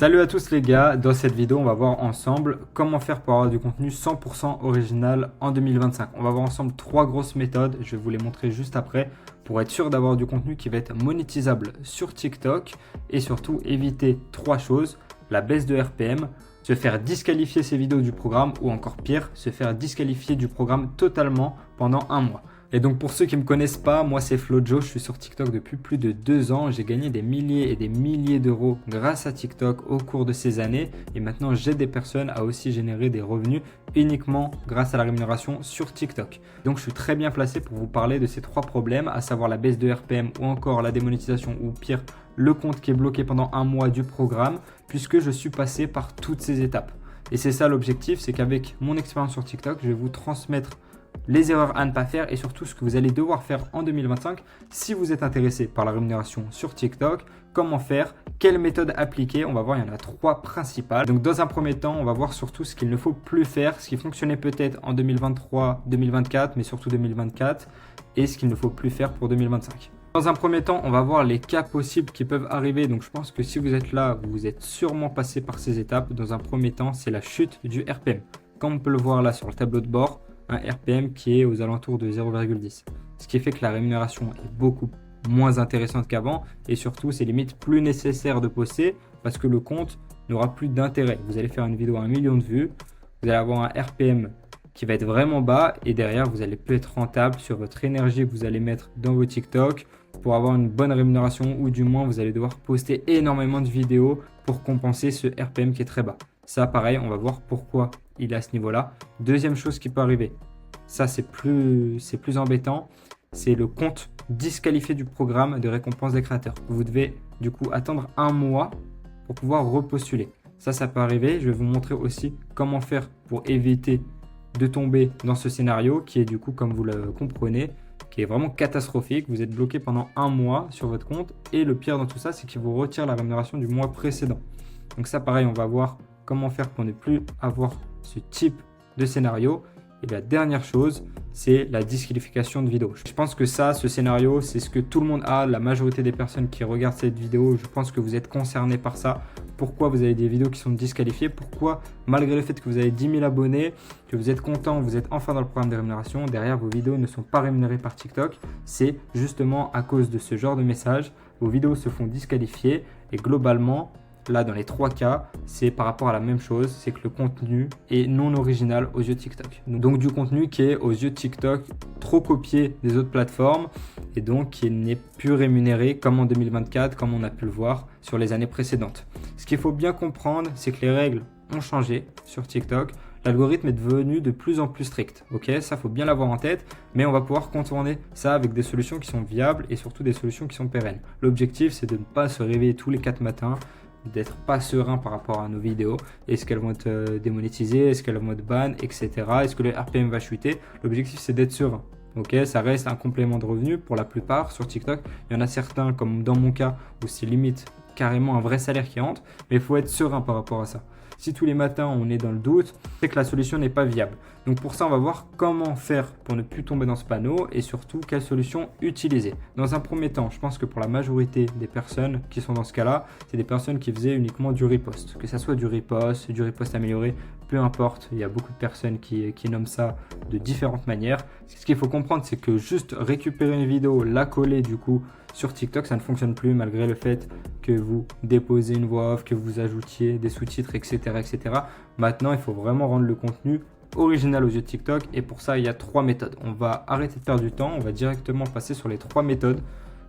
Salut à tous les gars, dans cette vidéo on va voir ensemble comment faire pour avoir du contenu 100% original en 2025. On va voir ensemble trois grosses méthodes, je vais vous les montrer juste après pour être sûr d'avoir du contenu qui va être monétisable sur TikTok et surtout éviter trois choses, la baisse de RPM, se faire disqualifier ces vidéos du programme ou encore pire, se faire disqualifier du programme totalement pendant un mois. Et donc pour ceux qui ne me connaissent pas, moi c'est Flojo, je suis sur TikTok depuis plus de 2 ans. J'ai gagné des milliers et des milliers d'euros grâce à TikTok au cours de ces années. Et maintenant j'aide des personnes à aussi générer des revenus uniquement grâce à la rémunération sur TikTok. Donc je suis très bien placé pour vous parler de ces trois problèmes, à savoir la baisse de RPM ou encore la démonétisation ou pire, le compte qui est bloqué pendant un mois du programme, puisque je suis passé par toutes ces étapes. Et c'est ça l'objectif, c'est qu'avec mon expérience sur TikTok, je vais vous transmettre les erreurs à ne pas faire et surtout ce que vous allez devoir faire en 2025 si vous êtes intéressé par la rémunération sur TikTok. Comment faire, quelle méthode appliquer, on va voir, il y en a trois principales. Donc dans un premier temps, on va voir surtout ce qu'il ne faut plus faire, ce qui fonctionnait peut-être en 2023, 2024, mais surtout 2024 et ce qu'il ne faut plus faire pour 2025. Dans un premier temps, on va voir les cas possibles qui peuvent arriver. Donc je pense que si vous êtes là, vous êtes sûrement passé par ces étapes. Dans un premier temps, c'est la chute du RPM. Comme on peut le voir là sur le tableau de bord, un RPM qui est aux alentours de 0,10. Ce qui fait que la rémunération est beaucoup moins intéressante qu'avant et surtout c'est limite plus nécessaire de poster parce que le compte n'aura plus d'intérêt. Vous allez faire une vidéo à 1 million de vues, vous allez avoir un RPM qui va être vraiment bas et derrière vous allez plus être rentable sur votre énergie que vous allez mettre dans vos TikTok pour avoir une bonne rémunération ou du moins vous allez devoir poster énormément de vidéos pour compenser ce RPM qui est très bas. Ça pareil, on va voir pourquoi il est à ce niveau-là. Deuxième chose qui peut arriver, ça c'est plus embêtant, c'est le compte disqualifié du programme de récompense des créateurs. Vous devez du coup attendre un mois pour pouvoir repostuler. Ça peut arriver. Je vais vous montrer aussi comment faire pour éviter de tomber dans ce scénario qui est du coup, comme vous le comprenez, qui est vraiment catastrophique. Vous êtes bloqué pendant un mois sur votre compte et le pire dans tout ça, c'est qu'il vous retire la rémunération du mois précédent. Donc ça pareil, on va voir comment faire pour ne plus avoir ce type de scénario. Et la dernière chose, c'est la disqualification de vidéo. Je pense que ce scénario, c'est ce que tout le monde a. La majorité des personnes qui regardent cette vidéo, je pense que vous êtes concernés par ça. Pourquoi vous avez des vidéos qui sont disqualifiées? Pourquoi, malgré le fait que vous avez 10 000 abonnés, que vous êtes content, vous êtes enfin dans le programme de rémunération, derrière vos vidéos ne sont pas rémunérées par TikTok? C'est justement à cause de ce genre de message. Vos vidéos se font disqualifier et globalement, là, dans les trois cas, c'est par rapport à la même chose, c'est que le contenu est non original aux yeux de TikTok. Donc du contenu qui est aux yeux de TikTok trop copié des autres plateformes et donc qui n'est plus rémunéré comme en 2024, comme on a pu le voir sur les années précédentes. Ce qu'il faut bien comprendre, c'est que les règles ont changé sur TikTok. L'algorithme est devenu de plus en plus strict. Ok, ça faut bien l'avoir en tête, mais on va pouvoir contourner ça avec des solutions qui sont viables et surtout des solutions qui sont pérennes. L'objectif, c'est de ne pas se réveiller tous les 4 matins, d'être pas serein par rapport à nos vidéos. Est-ce qu'elles vont être démonétisées? Est-ce qu'elles vont être ban, etc. Est-ce que le RPM va chuter? L'objectif, c'est d'être serein. Ok, ça reste un complément de revenu pour la plupart sur TikTok. Il y en a certains, comme dans mon cas, où c'est limite carrément un vrai salaire qui entre, mais il faut être serein par rapport à ça. Si tous les matins on est dans le doute, c'est que la solution n'est pas viable. Donc pour ça, on va voir comment faire pour ne plus tomber dans ce panneau et surtout quelle solution utiliser. Dans un premier temps, je pense que pour la majorité des personnes qui sont dans ce cas-là, c'est des personnes qui faisaient uniquement du repost. Que ça soit du repost amélioré, peu importe. Il y a beaucoup de personnes qui nomment ça de différentes manières. Ce qu'il faut comprendre, c'est que juste récupérer une vidéo, la coller du coup sur TikTok, ça ne fonctionne plus malgré le fait que vous déposez une voix off, que vous ajoutiez des sous-titres, etc., etc. Maintenant, il faut vraiment rendre le contenu original aux yeux de TikTok et pour ça, il y a 3 méthodes. On va arrêter de perdre du temps, on va directement passer sur les 3 méthodes.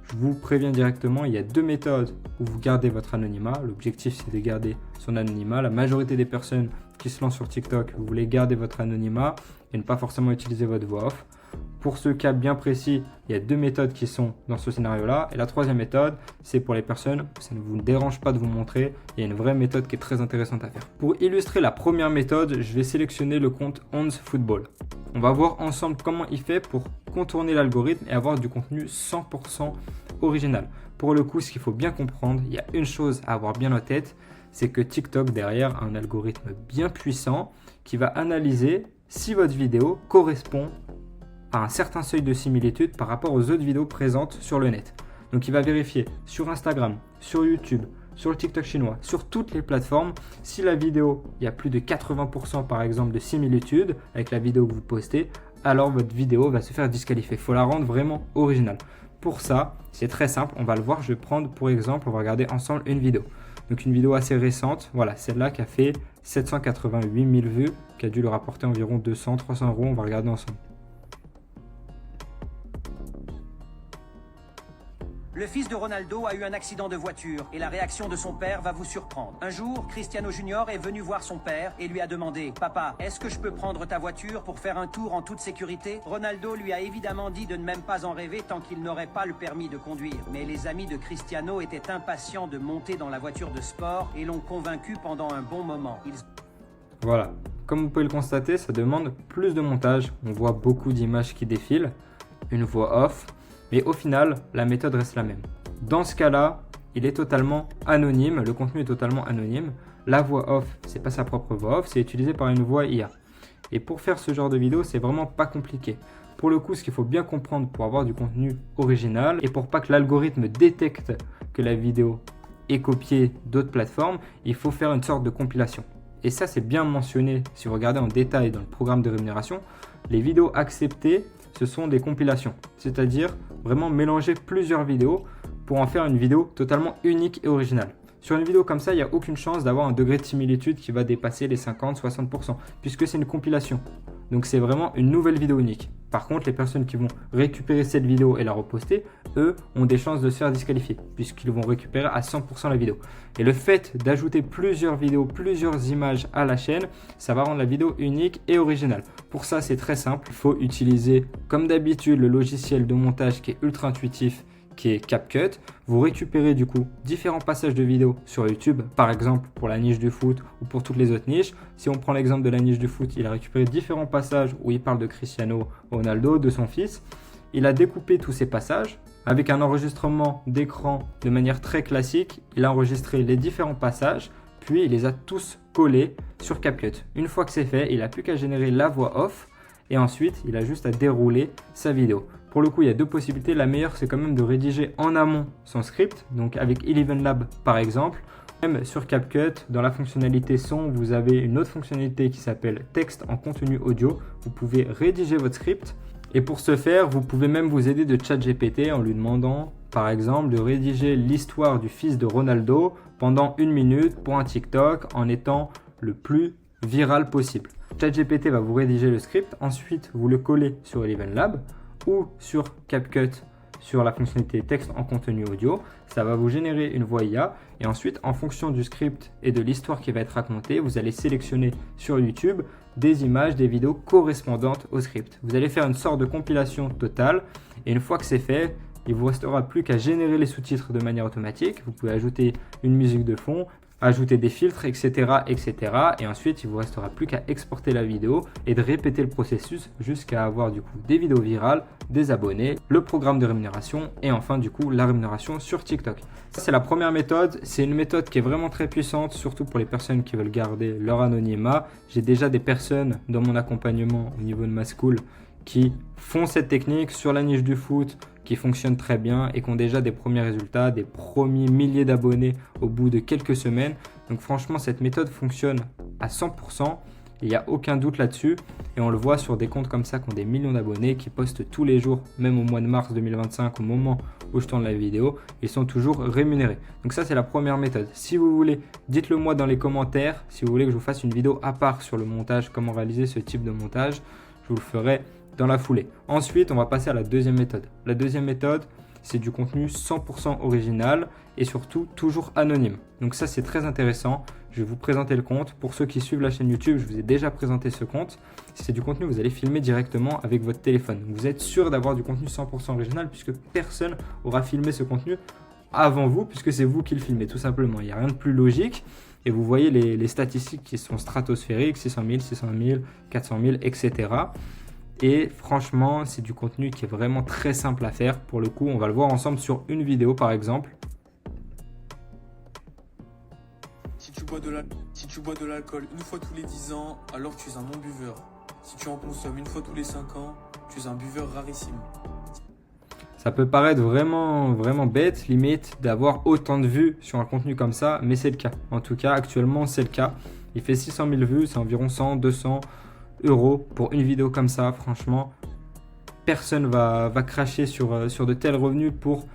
Je vous préviens directement, il y a 2 méthodes où vous gardez votre anonymat. L'objectif, c'est de garder son anonymat. La majorité des personnes qui se lancent sur TikTok, vous voulez garder votre anonymat et ne pas forcément utiliser votre voix off. Pour ce cas bien précis, il y a 2 méthodes qui sont dans ce scénario-là. Et la troisième méthode, c'est pour les personnes où ça ne vous dérange pas de vous montrer. Il y a une vraie méthode qui est très intéressante à faire. Pour illustrer la première méthode, je vais sélectionner le compte Ons Football. On va voir ensemble comment il fait pour contourner l'algorithme et avoir du contenu 100% original. Pour le coup, ce qu'il faut bien comprendre, il y a une chose à avoir bien en tête, c'est que TikTok derrière a un algorithme bien puissant qui va analyser si votre vidéo correspond à un certain seuil de similitude par rapport aux autres vidéos présentes sur le net. Donc il va vérifier sur Instagram, sur YouTube, sur le TikTok chinois, sur toutes les plateformes. Si la vidéo, il y a plus de 80% par exemple de similitude avec la vidéo que vous postez, alors votre vidéo va se faire disqualifier. Il faut la rendre vraiment originale. Pour ça, c'est très simple, on va le voir. Je vais prendre pour exemple, on va regarder ensemble une vidéo. Donc une vidéo assez récente, voilà, celle-là qui a fait 788 000 vues, qui a dû le rapporter environ 200-300 euros, on va regarder ensemble. Le fils de Ronaldo a eu un accident de voiture et la réaction de son père va vous surprendre. Un jour, Cristiano Junior est venu voir son père et lui a demandé « Papa, est-ce que je peux prendre ta voiture pour faire un tour en toute sécurité ?» Ronaldo lui a évidemment dit de ne même pas en rêver tant qu'il n'aurait pas le permis de conduire. Mais les amis de Cristiano étaient impatients de monter dans la voiture de sport et l'ont convaincu pendant un bon moment. Voilà, comme vous pouvez le constater, ça demande plus de montage. On voit beaucoup d'images qui défilent, une voix off. Mais au final, la méthode reste la même. Dans ce cas-là, il est totalement anonyme, le contenu est totalement anonyme. La voix off, c'est pas sa propre voix off, c'est utilisé par une voix IA. Et pour faire ce genre de vidéo, c'est vraiment pas compliqué. Pour le coup, ce qu'il faut bien comprendre pour avoir du contenu original et pour pas que l'algorithme détecte que la vidéo est copiée d'autres plateformes, il faut faire une sorte de compilation. Et ça, c'est bien mentionné si vous regardez en détail dans le programme de rémunération. Les vidéos acceptées, ce sont des compilations, c'est-à-dire vraiment mélanger plusieurs vidéos pour en faire une vidéo totalement unique et originale. Sur une vidéo comme ça, il n'y a aucune chance d'avoir un degré de similitude qui va dépasser les 50-60%, puisque c'est une compilation. Donc c'est vraiment une nouvelle vidéo unique. Par contre, les personnes qui vont récupérer cette vidéo et la reposter, eux, ont des chances de se faire disqualifier, puisqu'ils vont récupérer à 100% la vidéo. Et le fait d'ajouter plusieurs vidéos, plusieurs images à la chaîne, ça va rendre la vidéo unique et originale. Pour ça, c'est très simple. Il faut utiliser, comme d'habitude, le logiciel de montage qui est ultra intuitif, qui est CapCut. Vous récupérez du coup différents passages de vidéos sur YouTube, par exemple pour la niche du foot ou pour toutes les autres niches. Si on prend l'exemple de la niche du foot, il a récupéré différents passages où il parle de Cristiano Ronaldo, de son fils. Il a découpé tous ces passages avec un enregistrement d'écran de manière très classique. Il a enregistré les différents passages, puis il les a tous collés sur CapCut. Une fois que c'est fait, il n'a plus qu'à générer la voix off et ensuite il a juste à dérouler sa vidéo. Pour le coup, il y a deux possibilités. La meilleure, c'est quand même de rédiger en amont son script. Donc avec ElevenLab par exemple. Même sur CapCut, dans la fonctionnalité son, vous avez une autre fonctionnalité qui s'appelle texte en contenu audio. Vous pouvez rédiger votre script. Et pour ce faire, vous pouvez même vous aider de ChatGPT en lui demandant, par exemple, de rédiger l'histoire du fils de Ronaldo pendant 1 minute pour un TikTok en étant le plus viral possible. ChatGPT va vous rédiger le script. Ensuite, vous le collez sur ElevenLab ou sur CapCut sur la fonctionnalité texte en contenu audio. Ça va vous générer une voix IA et ensuite en fonction du script et de l'histoire qui va être racontée, vous allez sélectionner sur YouTube des images, des vidéos correspondantes au script. Vous allez faire une sorte de compilation totale et une fois que c'est fait, il ne vous restera plus qu'à générer les sous-titres de manière automatique. Vous pouvez ajouter une musique de fond, ajouter des filtres, etc., etc. Et ensuite, il ne vous restera plus qu'à exporter la vidéo et de répéter le processus jusqu'à avoir du coup des vidéos virales, des abonnés, le programme de rémunération et enfin du coup la rémunération sur TikTok. Ça, c'est la première méthode. C'est une méthode qui est vraiment très puissante, surtout pour les personnes qui veulent garder leur anonymat. J'ai déjà des personnes dans mon accompagnement au niveau de ma school qui font cette technique sur la niche du foot, qui fonctionne très bien et qui ont déjà des premiers résultats, des premiers milliers d'abonnés au bout de quelques semaines. Donc franchement, cette méthode fonctionne à 100%. Il n'y a aucun doute là-dessus. Et on le voit sur des comptes comme ça qui ont des millions d'abonnés, qui postent tous les jours, même au mois de mars 2025, au moment où je tourne la vidéo, ils sont toujours rémunérés. Donc ça, c'est la première méthode. Si vous voulez, dites-le moi dans les commentaires. Si vous voulez que je vous fasse une vidéo à part sur le montage, comment réaliser ce type de montage, je vous le ferai dans la foulée. Ensuite, on va passer à la deuxième méthode. La deuxième méthode, c'est du contenu 100% original et surtout toujours anonyme. Donc ça, c'est très intéressant. Je vais vous présenter le compte. Pour ceux qui suivent la chaîne YouTube, je vous ai déjà présenté ce compte. C'est du contenu que vous allez filmer directement avec votre téléphone. Vous êtes sûr d'avoir du contenu 100% original puisque personne aura filmé ce contenu avant vous puisque c'est vous qui le filmez tout simplement. Il n'y a rien de plus logique. Et vous voyez les statistiques qui sont stratosphériques, 600 000, 600 000, 400 000, etc. Et franchement, c'est du contenu qui est vraiment très simple à faire. Pour le coup, on va le voir ensemble sur une vidéo par exemple. Si tu bois de l'alcool une fois tous les 10 ans, alors tu es un non-buveur. Si tu en consommes une fois tous les 5 ans, tu es un buveur rarissime. Ça peut paraître vraiment bête, limite, d'avoir autant de vues sur un contenu comme ça, mais c'est le cas. En tout cas, actuellement, c'est le cas. Il fait 600 000 vues, c'est environ 100, 200 euros pour une vidéo comme ça. Franchement, personne va cracher sur de tels revenus pour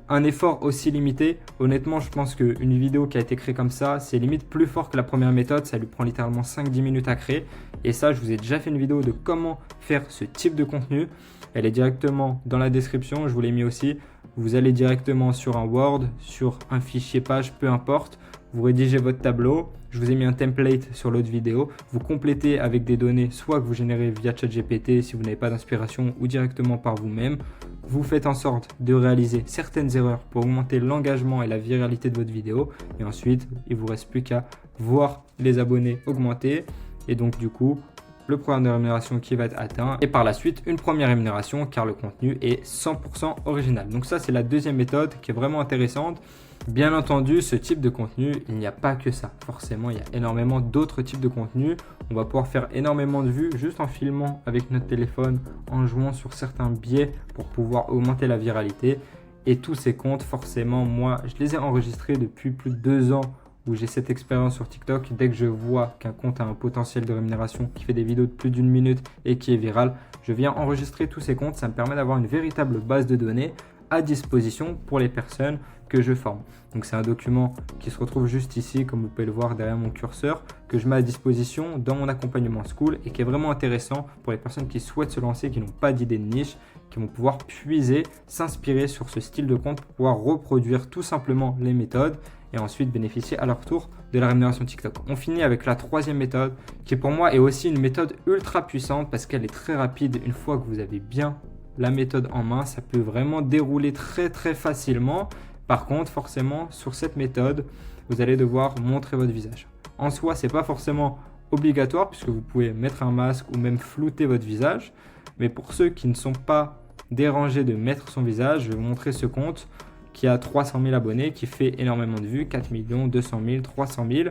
un effort aussi limité. Honnêtement, je pense qu'une vidéo qui a été créée comme ça, c'est limite plus fort que la première méthode. Ça lui prend littéralement 5-10 minutes à créer. Et ça, je vous ai déjà fait une vidéo de comment faire ce type de contenu. Elle est directement dans la description, je vous l'ai mis aussi. Vous allez directement sur un Word, sur un fichier page, peu importe. Vous rédigez votre tableau. Je vous ai mis un template sur l'autre vidéo. Vous complétez avec des données, soit que vous générez via ChatGPT si vous n'avez pas d'inspiration ou directement par vous-même. Vous faites en sorte de réaliser certaines erreurs pour augmenter l'engagement et la viralité de votre vidéo. Et ensuite, il ne vous reste plus qu'à voir les abonnés augmenter. Et donc du coup, le programme de rémunération qui va être atteint et par la suite une première rémunération car le contenu est 100% original. Donc ça, c'est la deuxième méthode qui est vraiment intéressante. Bien entendu, ce type de contenu, il n'y a pas que ça. Forcément, il y a énormément d'autres types de contenus. On va pouvoir faire énormément de vues juste en filmant avec notre téléphone, en jouant sur certains biais pour pouvoir augmenter la viralité. Et tous ces comptes, forcément, moi, je les ai enregistrés depuis plus de 2 ans où j'ai cette expérience sur TikTok. Dès que je vois qu'un compte a un potentiel de rémunération, qui fait des vidéos de plus d'1 minute et qui est viral, je viens enregistrer tous ces comptes. Ça me permet d'avoir une véritable base de données à disposition pour les personnes que je forme. Donc c'est un document qui se retrouve juste ici, comme vous pouvez le voir derrière mon curseur, que je mets à disposition dans mon accompagnement school et qui est vraiment intéressant pour les personnes qui souhaitent se lancer, qui n'ont pas d'idée de niche, qui vont pouvoir puiser, s'inspirer sur ce style de compte pour pouvoir reproduire tout simplement les méthodes et ensuite bénéficier à leur tour de la rémunération TikTok. On finit avec la troisième méthode qui pour moi est aussi une méthode ultra puissante parce qu'elle est très rapide. Une fois que vous avez bien la méthode en main, ça peut vraiment dérouler très facilement. Par contre, forcément, sur cette méthode, vous allez devoir montrer votre visage. En soi, ce n'est pas forcément obligatoire puisque vous pouvez mettre un masque ou même flouter votre visage. Mais pour ceux qui ne sont pas dérangés de mettre son visage, je vais vous montrer ce compte qui a 300 000 abonnés, qui fait énormément de vues, 4 millions, 200 000, 300 000,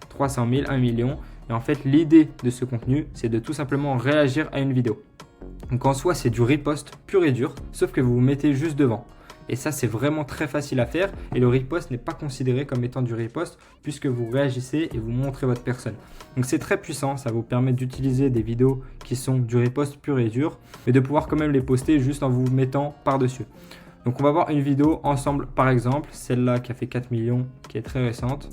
300 000, 1 million. Et en fait, l'idée de ce contenu, c'est de tout simplement réagir à une vidéo. Donc en soi, c'est du riposte pur et dur, sauf que vous vous mettez juste devant. Et ça, c'est vraiment très facile à faire. Et le riposte n'est pas considéré comme étant du riposte puisque vous réagissez et vous montrez votre personne. Donc c'est très puissant, ça vous permet d'utiliser des vidéos qui sont du riposte pur et dur, mais de pouvoir quand même les poster juste en vous mettant par-dessus. Donc on va voir une vidéo ensemble, par exemple, celle-là qui a fait 4 millions, qui est très récente.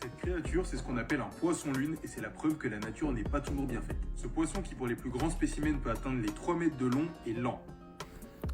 Cette créature, c'est ce qu'on appelle un poisson-lune et c'est la preuve que la nature n'est pas toujours bien faite. Ce poisson qui pour les plus grands spécimens peut atteindre les 3 mètres de long est lent.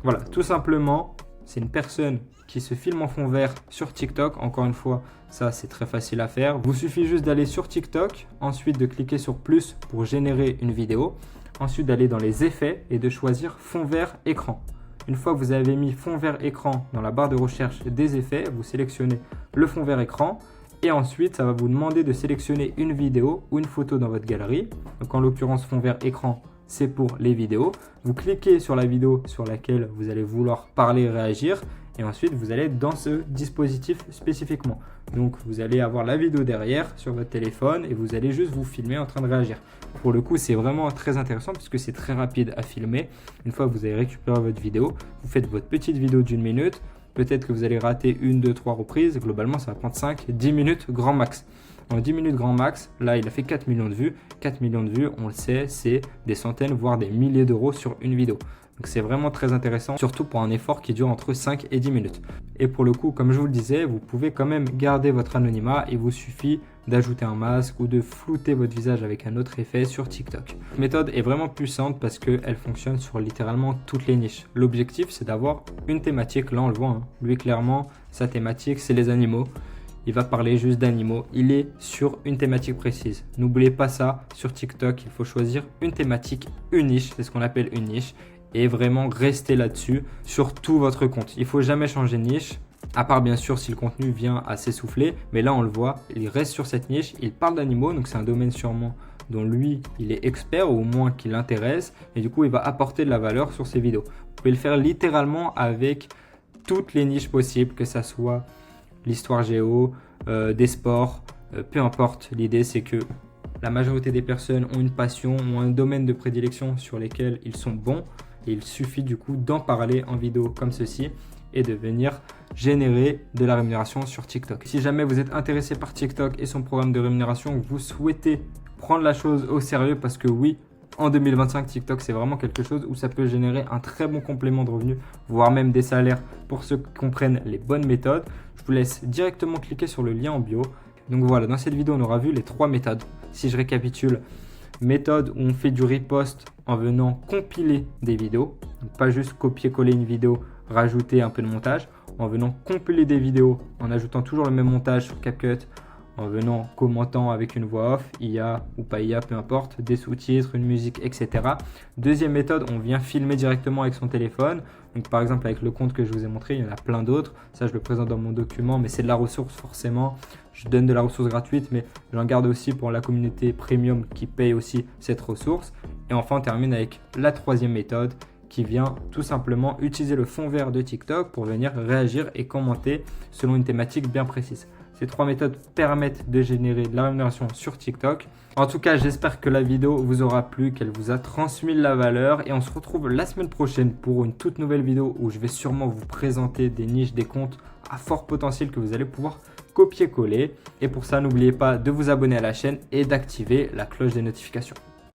Voilà, tout simplement, c'est une personne qui se filme en fond vert sur TikTok. Encore une fois, ça c'est très facile à faire. Il vous suffit juste d'aller sur TikTok, ensuite de cliquer sur plus pour générer une vidéo, ensuite d'aller dans les effets et de choisir fond vert écran. Une fois que vous avez mis fond vert écran dans la barre de recherche des effets, vous sélectionnez le fond vert écran et ensuite ça va vous demander de sélectionner une vidéo ou une photo dans votre galerie. Donc en l'occurrence fond vert écran, c'est pour les vidéos. Vous cliquez sur la vidéo sur laquelle vous allez vouloir parler, réagir et ensuite vous allez dans ce dispositif spécifiquement. Donc vous allez avoir la vidéo derrière sur votre téléphone et vous allez juste vous filmer en train de réagir. Pour le coup, c'est vraiment très intéressant puisque c'est très rapide à filmer. Une fois que vous avez récupéré votre vidéo, vous faites votre petite vidéo d'1 minute. Peut-être que vous allez rater 1, 2, 3 reprises. Globalement, ça va prendre 5, 10 minutes grand max. En 10 minutes grand max, là, il a fait 4 millions de vues. 4 millions de vues, on le sait, c'est des centaines, voire des milliers d'euros sur une vidéo. Donc c'est vraiment très intéressant, surtout pour un effort qui dure entre 5 et 10 minutes. Et pour le coup, comme je vous le disais, vous pouvez quand même garder votre anonymat. Il vous suffit d'ajouter un masque ou de flouter votre visage avec un autre effet sur TikTok. Cette méthode est vraiment puissante parce qu'elle fonctionne sur littéralement toutes les niches. L'objectif, c'est d'avoir une thématique. Là, on le voit, hein. Lui, clairement, sa thématique, c'est les animaux. Il va parler juste d'animaux. Il est sur une thématique précise. N'oubliez pas ça, sur TikTok, il faut choisir une thématique, une niche. C'est ce qu'on appelle une niche. Et vraiment rester là-dessus sur tout votre compte. Il ne faut jamais changer de niche, à part bien sûr si le contenu vient à s'essouffler. Mais là, on le voit, il reste sur cette niche. Il parle d'animaux, donc c'est un domaine sûrement dont lui, il est expert ou au moins qui l'intéresse. Et du coup, il va apporter de la valeur sur ses vidéos. Vous pouvez le faire littéralement avec toutes les niches possibles, que ça soit l'histoire géo, des sports, peu importe. L'idée, c'est que la majorité des personnes ont une passion, ont un domaine de prédilection sur lesquels ils sont bons. Et il suffit du coup d'en parler en vidéo comme ceci et de venir générer de la rémunération sur TikTok. Si jamais vous êtes intéressé par TikTok et son programme de rémunération, vous souhaitez prendre la chose au sérieux parce que oui, en 2025, TikTok, c'est vraiment quelque chose où ça peut générer un très bon complément de revenus, voire même des salaires pour ceux qui comprennent les bonnes méthodes. Je vous laisse directement cliquer sur le lien en bio. Donc voilà, dans cette vidéo, on aura vu les 3 méthodes. Si je récapitule, méthode où on fait du repost en venant compiler des vidéos, donc pas juste copier-coller une vidéo, rajouter un peu de montage, en venant compiler des vidéos, en ajoutant toujours le même montage sur CapCut, en venant commentant avec une voix off, IA ou pas IA, peu importe, des sous-titres, une musique, etc. Deuxième méthode, on vient filmer directement avec son téléphone. Donc par exemple avec le compte que je vous ai montré, il y en a plein d'autres. Ça je le présente dans mon document, mais c'est de la ressource forcément. Je donne de la ressource gratuite, mais j'en garde aussi pour la communauté premium qui paye aussi cette ressource. Et enfin on termine avec la troisième méthode qui vient tout simplement utiliser le fond vert de TikTok pour venir réagir et commenter selon une thématique bien précise. Ces 3 méthodes permettent de générer de la rémunération sur TikTok. En tout cas, j'espère que la vidéo vous aura plu, qu'elle vous a transmis de la valeur. Et on se retrouve la semaine prochaine pour une toute nouvelle vidéo où je vais sûrement vous présenter des niches, des comptes à fort potentiel que vous allez pouvoir copier-coller. Et pour ça, n'oubliez pas de vous abonner à la chaîne et d'activer la cloche des notifications.